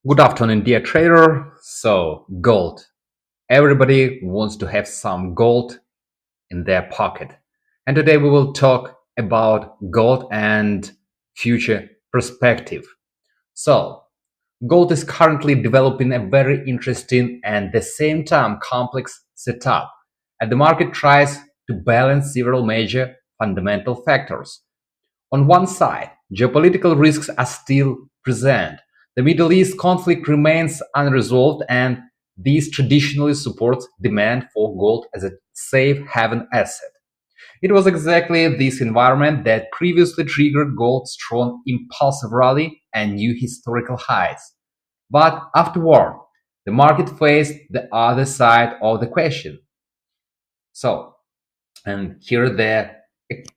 Good afternoon, dear trader. So, gold. Everybody wants to have some gold in their pocket. And today we will talk about gold and future perspective. So, gold is currently developing a very interesting and at the same time complex setup. And the market tries to balance several major fundamental factors. On one side, geopolitical risks are still present. The Middle East conflict remains unresolved, and this traditionally supports demand for gold as a safe haven asset. It was exactly this environment that previously triggered gold's strong impulsive rally and new historical highs. But afterward, the market faced the other side of the question. So, and here the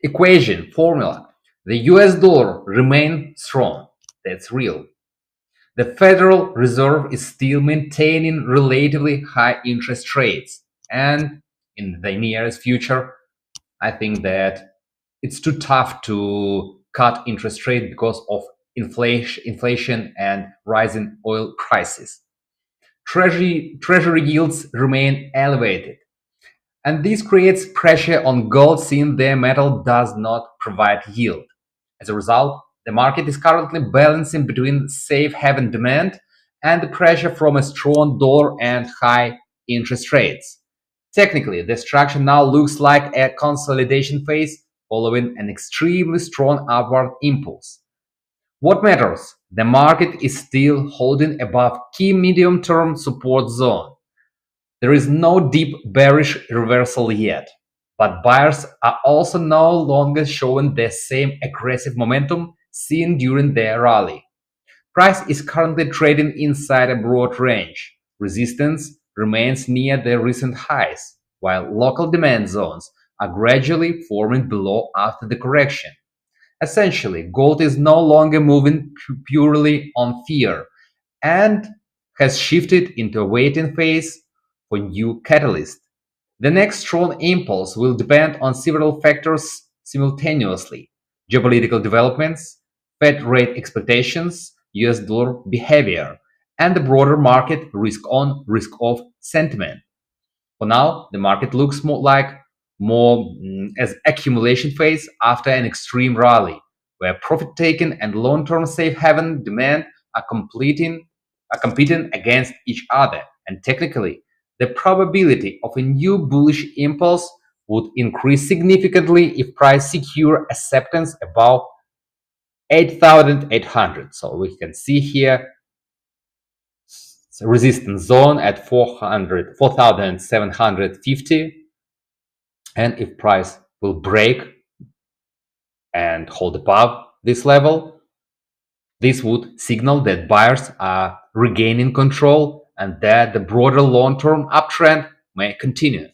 equation formula. The US dollar remains strong. That's real. The Federal Reserve is still maintaining relatively high interest rates. And in the nearest future, I think that it's too tough to cut interest rate because of inflation and rising oil prices. Treasury yields remain elevated, and this creates pressure on gold since the metal does not provide yield. As a result, the market is currently balancing between safe haven demand and the pressure from a strong dollar and high interest rates. Technically, the structure now looks like a consolidation phase following an extremely strong upward impulse. What matters? The market is still holding above key medium-term support zone. There is no deep bearish reversal yet, but buyers are also no longer showing the same aggressive momentum seen during their rally. Price is currently trading inside a broad range. Resistance remains near the recent highs, while local demand zones are gradually forming below after the correction. Essentially, gold is no longer moving purely on fear and has shifted into a waiting phase for new catalyst. The next strong impulse will depend on several factors simultaneously: geopolitical developments, Fed rate expectations, US dollar behavior, and the broader market risk on, risk off sentiment. For now, the market looks more as accumulation phase after an extreme rally, where profit taking and long-term safe haven demand are competing against each other. And technically, the probability of a new bullish impulse would increase significantly if price secure acceptance above 8,800. So we can see here resistance zone at 4,750, and if price will break and hold above this level, this would signal that buyers are regaining control and that the broader long-term uptrend may continue.